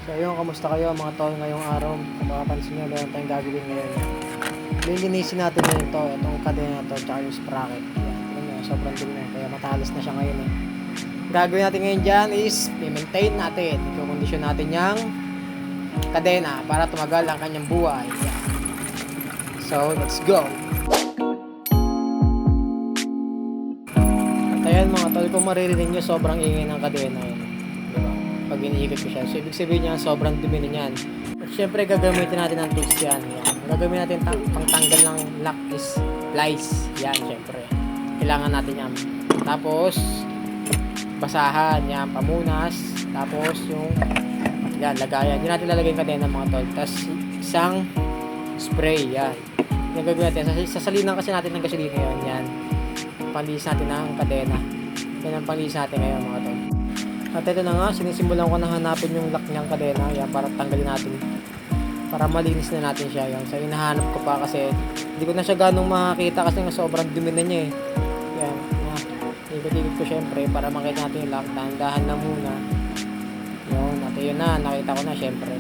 So ayun, kamusta kayo mga tol ngayong araw? Kung makapansin nyo, meron tayong gagawin ngayon. Lilinisin natin ngayon to, itong kadena na to, tsaka yung sprocket. Yan, yun nga, sobrang dumi na, kaya matalas na siya ngayon eh. Gagawin natin ngayon dyan is, i-maintain natin, i-condition natin yung kadena para tumagal ang kanyang buhay. Yan. So, let's go! At ayan mga tol, kung maririnig nyo, sobrang ingay ng kadena yun. Pag iniikot ko siya. So, ibig sabihin niya, sobrang dumi na yan. At syempre, gagamitin natin ang tools yan. Yan. Gagamitin natin pangtanggal ng lock is lice. Yan, syempre. Kailangan natin yan. Tapos, basahan. Yan, pamunas. Tapos, yung yan, lagayan. Hindi natin lalagay yung kadena mga tol. Tapos, isang spray. Yan. Yung gagawin natin. Sasalinan kasi natin ng gasolina yun. Yan. Panlinis natin ng kadena. Yan ang panlinis natin ngayon mga tol. At ito na nga, sinisimulan ko na hanapin yung lock niyang kadena. Yan, para tanggalin natin. Para malinis na natin siya. Yan. So, hinahanap ko pa kasi hindi ko na siya ganong makakita kasi nga sobrang dumi na niya eh. Yan. Ikot-ikot ko syempre para makita natin yung lock. Dahan-dahan na muna. Yun. At yun na, nakita ko na syempre.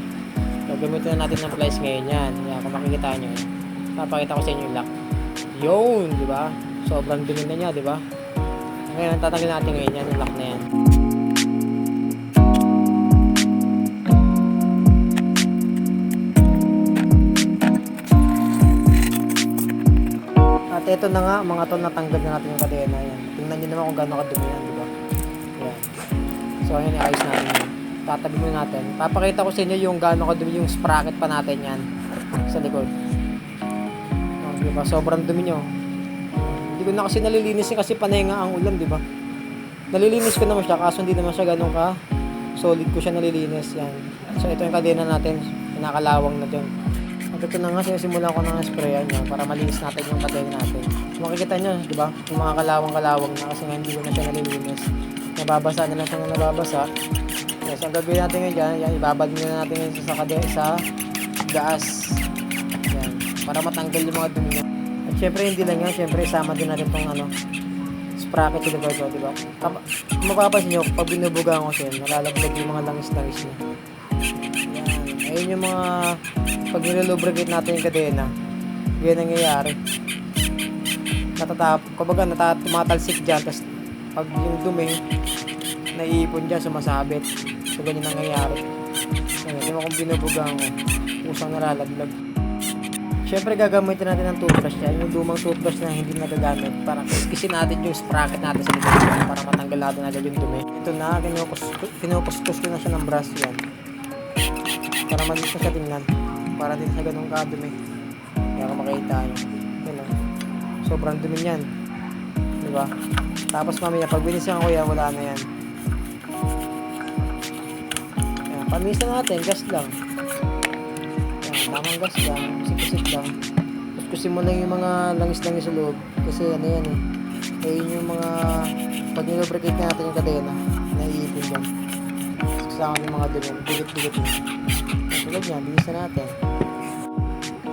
So, gamitin na natin ng pliers ngayon yan. Yan, kung makikita nyo. Papakita ko sa inyo yung lock. Yun, di ba? Sobrang dumi na niya, di ba? Ngayon, tatanggalin natin ngayon yan, yung lock na yan. At ito na nga mga tol, natanggal na natin yung kadena yan. Tingnan nyo naman kung gaano kadumi yan, di ba? Yan. So ayan, i-ayos natin yun. Tatabi muna natin. Papakita ko sa inyo yung gaano kadumi yung sprocket pa natin yan sa likod. Di ba? Sobrang dumi nyo. Hindi ko na kasi nalilinisin kasi panay nga ang ulan, di ba? Nalilinis ko naman siya kaso hindi naman siya ganun ka solid ko siya nalilinis. Yan. So ito yung kadena natin. Pinakalawang na dyan. Ito na nga, sinisimulan ko ng sprayan niya para malinis natin yung kadena natin. So, makikita nyo, di ba? Yung mga kalawang-kalawang na kasi nga hindi ko na siya nalilinis. Nababasa na lang siya na nababasa. Yes, ang gagawin natin ngayon dyan, yan, ibabad muna natin ngayon sa kadena sa gas. Yan, para matanggal yung mga dumi niya. At syempre, hindi lang yan. Syempre, isama din natin itong ano, sprocket sa likod, di ba? Kung mapapansin nyo, pag binubugaan ko siya, nalalaglag yung mga langis-langis niya. Yan, ayun yung mga pag nilulubricate natin yung kadena, yan nangyayari. Kumbaga tumatalsik dyan, tapos pag yung dumi, naiipon dyan, sumasabit. So, ganyan nangyayari. Hindi mo kung binubugang ko, usang nalalaglag. Siyempre, gagamitin natin ng toothbrush yan, yung lumang toothbrush na hindi nagagamit, para kiskisin natin yung sprocket natin sa likod, para matanggal natin agad yung dumi. Ito na, kinukuskus ko na siya ng brush yan. Para malinis na siya tingnan. Para din sa ganung kadumi. Kaya kung makita nyo. Yun o. Sobrang dumi yan. Diba? Tapos mamaya, pag binisihan ko yan, wala na yan. Yan. Paminis na natin. Gas lang. Yan. Tamang gas lang. Kusik-kusik lang. Tapos kusin mo lang yung mga langis-langis sa loob. Kasi ano yan eh. Ayun yung mga pag nilubricate natin yung kadena. Naiipin yan. Kasama yung mga dumi. Bigot-bigot yun. Tulad yan. Binis na natin.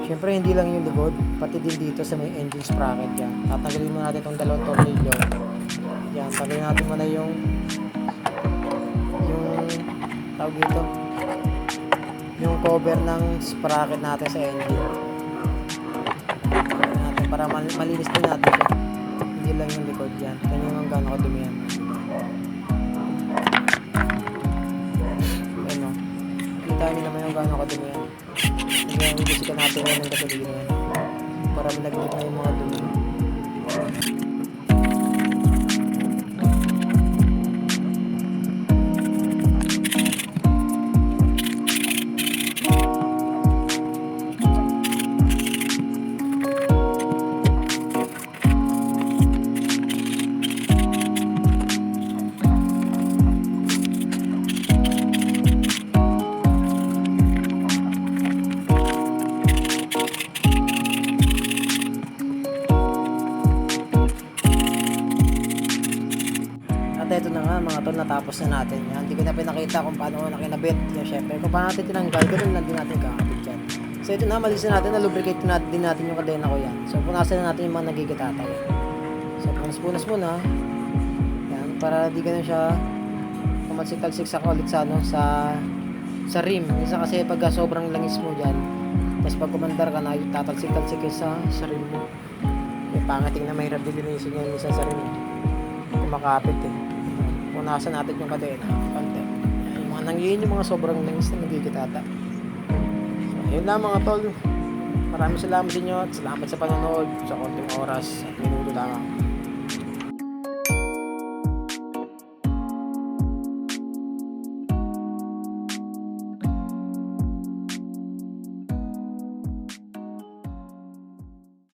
Siyempre, hindi lang yung likod, pati din dito sa may engine sprocket yan. Tatanggalin muna natin itong dalawang tornilyo. Yan, tanggalin natin muna yung tawag dito, yung cover ng sprocket natin sa engine. Tanggalin natin para malinis din natin siya. Hindi lang yung likod yan. Ganyan yung gano'n kadumi yan. Ayan o. Kita nyo naman yung gano'n kadumi yan. Kaya hindi natin yan ng gasolina para malaglag na yung mga dumi. At ito na nga mga tol, natapos na natin yan. Hindi ko na pinakita kung paano na kinabit yan. Syempre, kung paano natin tinanggal, ganoon lang din natin kakabit yan. So ito na, malis na natin, na-lubricate din natin yung kadena ko yan. So punasan na natin yung mga nagigitatay. So punas muna. Yan, para di ganun siya pumalsik-talsik sa ulit sa sa rim. Minsan kasi pag sobrang langis mo dyan, tapos pag kumandar ka na, tatalsik-talsik ka sa rim mo. May pangating na mahirap dilinisin yan minsan sa rim. Kumakapit eh. Punasan natin yung kadena. Konti. Yung mga nangyayin yung mga sobrang langis na nagkikitata. So, yun lang mga tol. Maraming salamat sa inyo at salamat sa panonood sa konting oras at minuto lamang.